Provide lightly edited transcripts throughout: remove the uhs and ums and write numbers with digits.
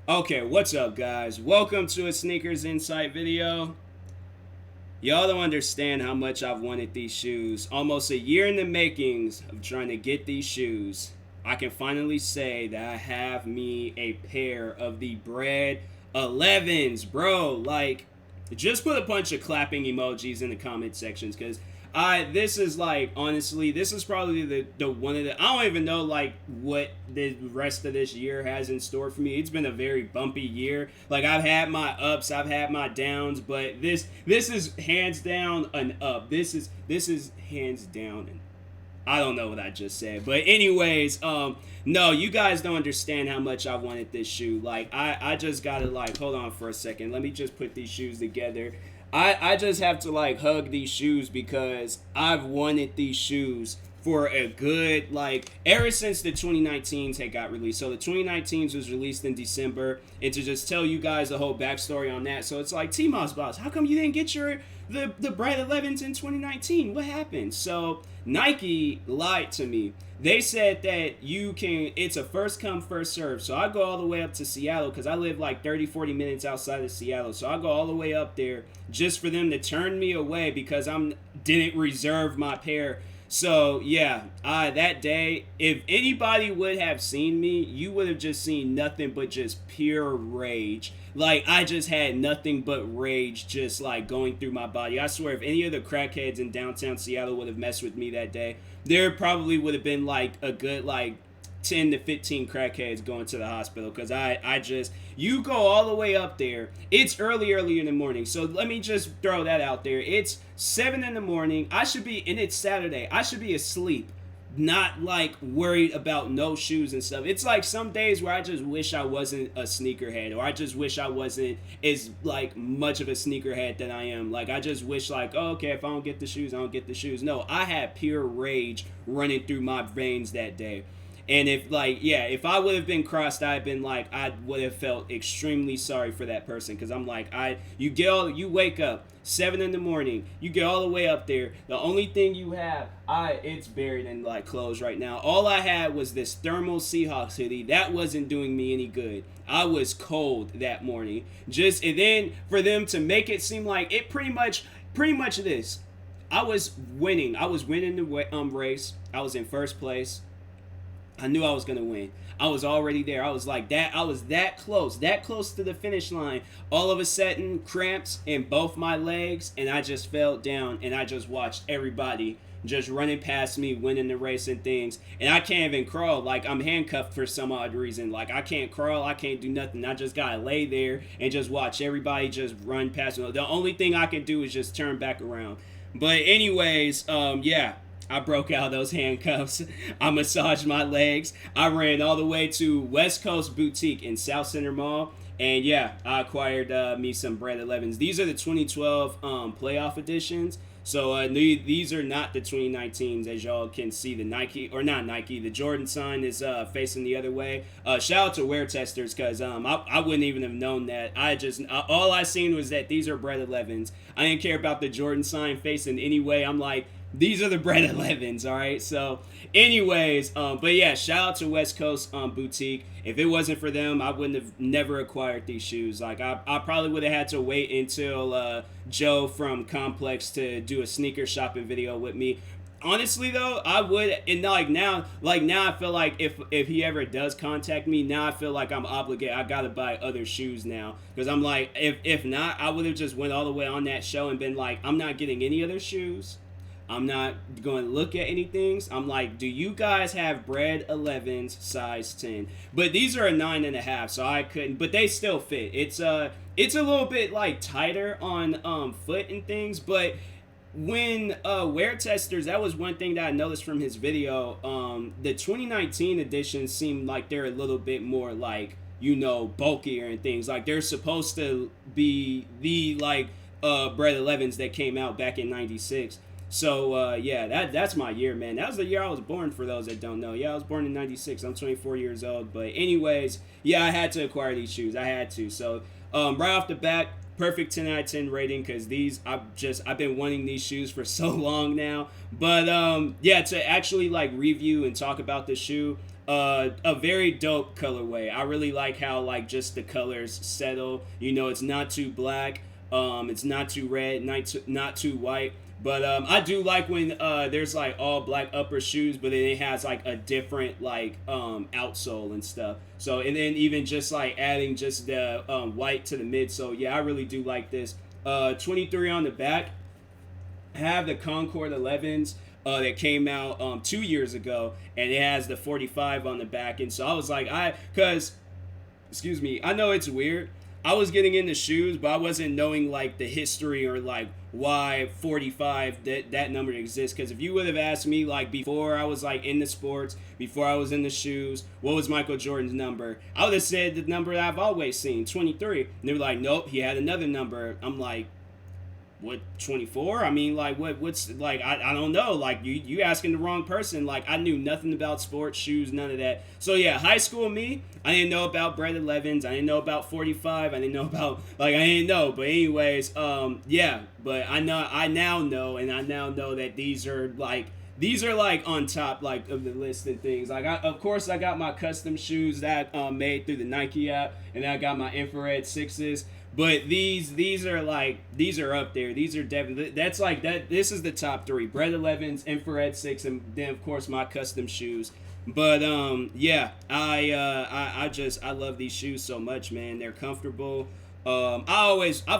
Okay, what's up, guys? Welcome to a Sneakers Insight video. Y'all don't understand how much I've wanted these shoes. Almost a year in the makings of trying to get these shoes. I can finally say that I have me a pair of the Bred 11s, bro. Like, just put a bunch of clapping emojis in the comment sections because this is like, honestly, this is probably the one of the, I don't even know like what the rest of this year has in store for me. It's been a very bumpy year. Like, I've had my ups, I've had my downs, but this is hands down an up. This is hands down an, I don't know what I just said, but anyways, no, you guys don't understand how much I wanted this shoe. Like, I just gotta, like, hold on for a second. Let me just put these shoes together. I just have to, like, hug these shoes because I've wanted these shoes for a good, like, ever since the 2019s had got released. So the 2019s was released in December, and to just tell you guys the whole backstory on that, so it's like, TMossBoss, how come you didn't get the Bred 11s in 2019? What happened? So Nike lied to me. They said that it's a first come, first serve. So I go all the way up to Seattle because I live like 30, 40 minutes outside of Seattle. So I go all the way up there just for them to turn me away because I didn't reserve my pair. So yeah, that day, if anybody would have seen me, you would have just seen nothing but just pure rage. Like, I just had nothing but rage just like going through my body. I swear, if any of the crackheads in downtown Seattle would have messed with me that day, there probably would have been like a good like 10 to 15 crackheads going to the hospital because I just, you go all the way up there. It's early in the morning. So let me just throw that out there. It's 7 in the morning. And it's Saturday. I should be asleep, not like worried about no shoes and stuff. It's like some days where I just wish I wasn't a sneakerhead, or I just wish I wasn't as like much of a sneakerhead than I am. Like, I just wish like, oh, okay, if I don't get the shoes, I don't get the shoes. No, I had pure rage running through my veins that day. And if like, yeah, if I would have been crossed, I'd been like, I would have felt extremely sorry for that person because I'm like, you wake up 7 in the morning, you get all the way up there. The only thing you have, it's buried in like clothes right now. All I had was this thermal Seahawks hoodie that wasn't doing me any good. I was cold that morning. And then for them to make it seem like it pretty much this. I was winning. I was winning the race. I was in first place. I knew I was gonna win. I was already there. I was like that. I was that close to the finish line. All of a sudden, cramps in both my legs, and I just fell down. And I just watched everybody just running past me, winning the race and things. And I can't even crawl. Like, I'm handcuffed for some odd reason. Like, I can't crawl. I can't do nothing. I just gotta lay there and just watch everybody just run past me. The only thing I can do is just turn back around. But anyways, yeah. I broke out those handcuffs. I massaged my legs. I ran all the way to West Coast Boutique in South Center Mall. And yeah, I acquired me some Bred 11s. These are the 2012 playoff editions. So these are not the 2019s, as y'all can see. The Nike, or not Nike, the Jordan sign is facing the other way. Shout out to Wear Testers because I wouldn't even have known that. All I seen was that these are Bred 11s. I didn't care about the Jordan sign facing any way. I'm like, these are the Bred 11s, all right? So, anyways, but yeah, shout out to West Coast Boutique. If it wasn't for them, I wouldn't have never acquired these shoes. Like, I probably would have had to wait until Joe from Complex to do a sneaker shopping video with me. Honestly, though, I would, and now I feel like if he ever does contact me, now I feel like I'm obligated. I gotta buy other shoes now because I'm like, if not, I would have just went all the way on that show and been like, I'm not getting any other shoes. I'm not going to look at anything. I'm like, do you guys have Bred 11s size 10? But these are a 9.5, so I couldn't. But they still fit. It's a little bit like tighter on foot and things. But when Wear Testers, that was one thing that I noticed from his video. The 2019 editions seemed like they're a little bit more like, bulkier and things. Like, they're supposed to be the like Bred 11s that came out back in '96. So, yeah, that's my year, man. That was the year I was born, for those that don't know. Yeah, I was born in 96. I'm 24 years old. But anyways, yeah, I had to acquire these shoes. I had to. So, right off the bat, perfect 10 out of 10 rating because I've been wanting these shoes for so long now. But, yeah, to actually, like, review and talk about the shoe, a very dope colorway. I really like how like just the colors settle. You know, it's not too black, it's not too red, not too white. But I do like when there's like all black upper shoes, but then it has like a different like outsole and stuff. So and then even just like adding just the white to the midsole. Yeah, I really do like this. 23 on the back. I have the Concord 11s that came out 2 years ago, and it has the 45 on the back. And so I was like, excuse me, I know it's weird. I was getting into shoes, but I wasn't knowing like the history or like why 45 that number exists. Because if you would have asked me like before I was like in the sports, before I was in the shoes, what was Michael Jordan's number, I would have said the number that I've always seen, 23. And they were like, nope, he had another number. I'm like, what, 24? I mean, like, what's like, I don't know. Like, you asking the wrong person. Like, I knew nothing about sports, shoes, none of that. So yeah, high school me, I didn't know about Bred 11s. I didn't know about 45. I didn't know about, like, I didn't know. But anyways, yeah, but I now know, and I now know that these are like on top like of the list and things. Like, of course I got my custom shoes that made through the Nike app, and I got my infrared 6s. But these are up there. These are definitely, that's like that. This is the top three: Bred 11s, infrared 6, and then of course my custom shoes. But yeah, I love these shoes so much, man. They're comfortable. I've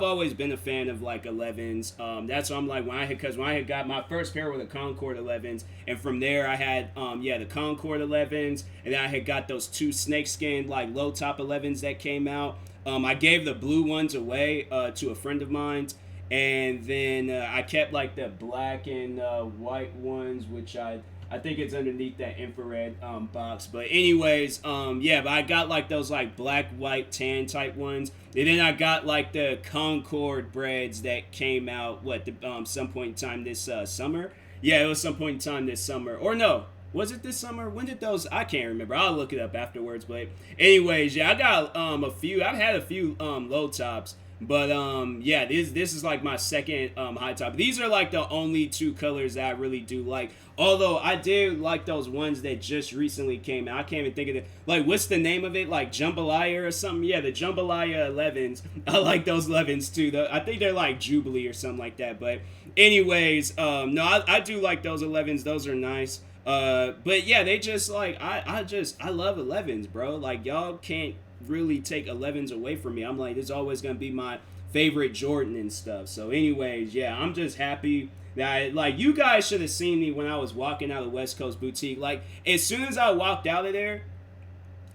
always been a fan of like 11s. That's why I'm like, when I had got my first pair with the Concord 11s, and from there I had the Concord 11s, and then I had got those two snakeskin like low top 11s that came out. I gave the blue ones away to a friend of mine, and then I kept like the black and white ones, which I think it's underneath that infrared box. But anyways, yeah, but I got like those like black, white, tan type ones, and then I got like the Concord Breds that came out some point in time this summer. Yeah, it was some point in time this summer, or no. Was it this summer? When did those? I can't remember. I'll look it up afterwards. But anyways, yeah, I got a few. I've had a few low tops, but yeah, this is like my second high top. These are like the only two colors that I really do like. Although I did like those ones that just recently came out. I can't even think of it. Like, what's the name of it? Like Jambalaya or something? Yeah, the Jambalaya 11s. I like those 11s too. I think they're like Jubilee or something like that. But anyways, no, I do like those 11s. Those are nice. But yeah, they just like, I love 11s, bro. Like, y'all can't really take 11s away from me. I'm like, it's always gonna be my favorite Jordan and stuff. So anyways, yeah, I'm just happy that like, you guys should have seen me when I was walking out of West Coast Boutique. Like, as soon as I walked out of there,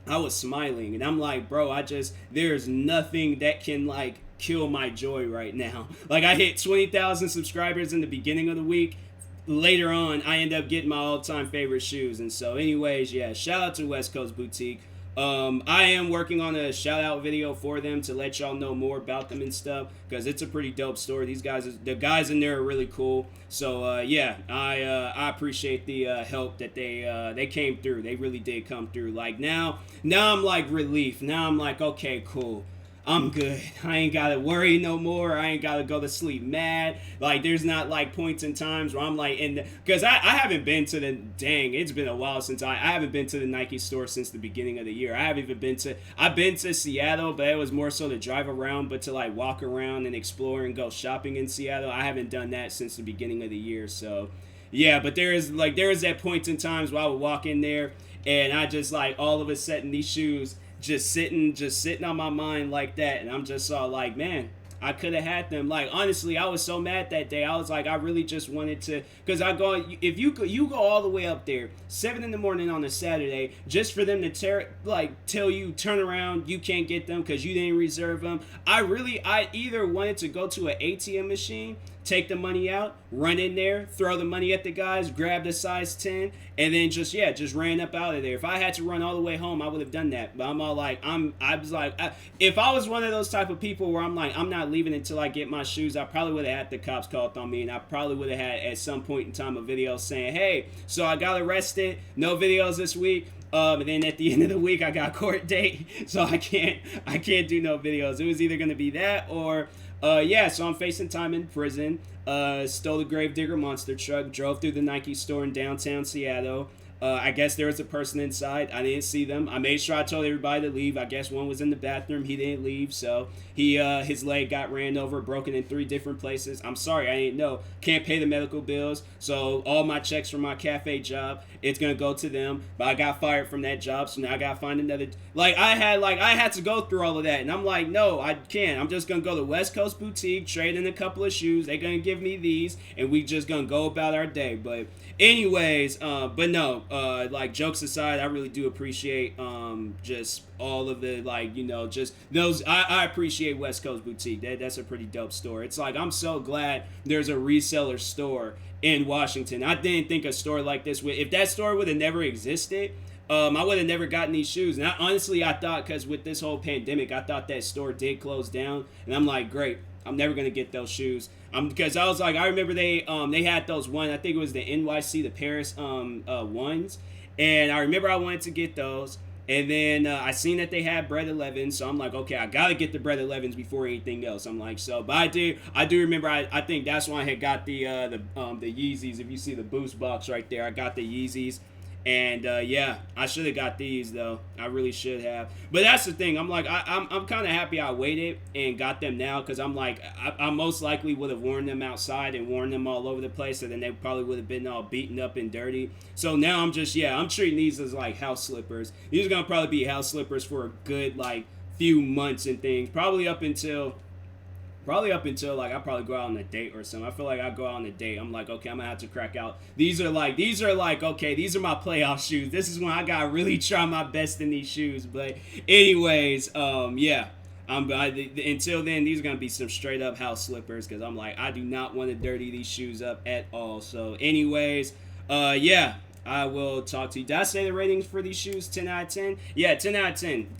I was smiling, and I'm like, bro, there's nothing that can like kill my joy right now. Like, I hit 20,000 subscribers in the beginning of the week. Later on, I end up getting my all-time favorite shoes. And so anyways, yeah, shout out to West Coast Boutique. I am working on a shout out video for them to let y'all know more about them and stuff, because it's a pretty dope store. The guys in there are really cool. So yeah, I appreciate the help that they came through. They really did come through. Like, now I'm like relief. Now I'm like, okay, cool, I'm good. I ain't gotta worry no more. I ain't gotta go to sleep mad. Like, there's not like points in times where I'm like because I haven't been to it's been a while since I haven't been to the Nike store since the beginning of the year. I've been to Seattle, but it was more so to drive around, but to like walk around and explore and go shopping in Seattle, I haven't done that since the beginning of the year. So yeah, but there is that point in times where I would walk in there, and I just like, all of a sudden, these shoes just sitting on my mind like that, and I'm just all like, man, I could have had them. Like, honestly, I was so mad that day. I was like, I really just wanted to, because if you go all the way up there 7 in the morning on a Saturday just for them to tell you, turn around, you can't get them because you didn't reserve them. I either wanted to go to an ATM machine, take the money out, run in there, throw the money at the guys, grab the size 10, and then just ran up out of there. If I had to run all the way home, I would have done that. But I'm all like, if I was one of those type of people where I'm like, I'm not leaving until I get my shoes, I probably would have had the cops called on me, and I probably would have had at some point in time a video saying, hey, so I got arrested, no videos this week. And then at the end of the week, I got court date, so I can't do no videos. It was either gonna be that or so I'm facing time in prison. Stole the Gravedigger monster truck, drove through the Nike store in downtown Seattle. I guess there was a person inside. I didn't see them. I made sure I told everybody to leave. I guess one was in the bathroom. He didn't leave, so his leg got ran over, broken in 3 different places. I'm sorry, I didn't know. Can't pay the medical bills, so all my checks from my cafe job, it's gonna go to them. But I got fired from that job, so now I gotta find another. I had to go through all of that, and I'm like, no, I can't. I'm just gonna go to West Coast Boutique, trade in a couple of shoes. They're gonna give me these, and we just gonna go about our day. But anyways, but no, like jokes aside, I really do appreciate just all of the just those. I appreciate West Coast Boutique. That's a pretty dope store. It's like I'm so glad there's a reseller store in Washington. I didn't think a store like this would. If that store would have never existed, I would have never gotten these shoes. And I thought, because with this whole pandemic, I thought that store did close down. And I'm like, great, I'm never going to get those shoes. Because I was like, I remember they had those one, I think it was the NYC, the Paris ones. And I remember I wanted to get those. And then I seen that they had Bred 11, so I'm like, okay, I gotta get the Bred 11s before anything else. I'm like, so, but I do remember. I think that's why I had got the Yeezys. If you see the boost box right there, I got the Yeezys. And yeah, I should have got these though. I really should have. But that's the thing. I'm like, I'm kind of happy I waited and got them now, because I'm like, I most likely would have worn them outside and worn them all over the place, and then they probably would have been all beaten up and dirty. So now I'm treating these as like house slippers. These are gonna probably be house slippers for a good like few months and things. Probably up until like I probably go out on a date or something. I feel like I go out on a date, I'm like, okay, I'm gonna have to crack out. These are like okay, these are my playoff shoes. This is when I gotta really try my best in these shoes. But anyways, yeah. Until then, these are gonna be some straight up house slippers, because I'm like, I do not want to dirty these shoes up at all. So anyways, yeah, I will talk to you. Did I say the ratings for these shoes? 10 out of 10? Yeah, 10 out of 10.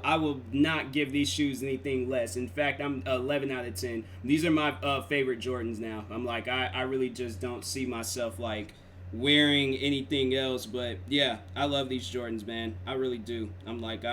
I will not give these shoes anything less. In fact, I'm 11 out of 10. These are my favorite Jordans now. I'm like, I really just don't see myself like wearing anything else. But yeah, I love these Jordans, man. I really do. I'm like,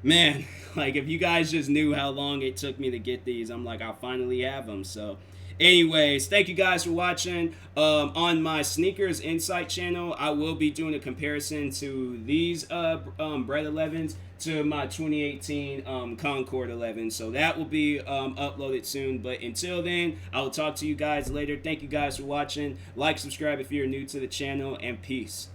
man, like if you guys just knew how long it took me to get these, I'm like, I finally have them. So anyways, thank you guys for watching. On my Sneakers Insight channel, I will be doing a comparison to these Bred 11s to my 2018 Concord 11. So that will be uploaded soon. But until then, I will talk to you guys later. Thank you guys for watching. Like, subscribe if you're new to the channel, and peace.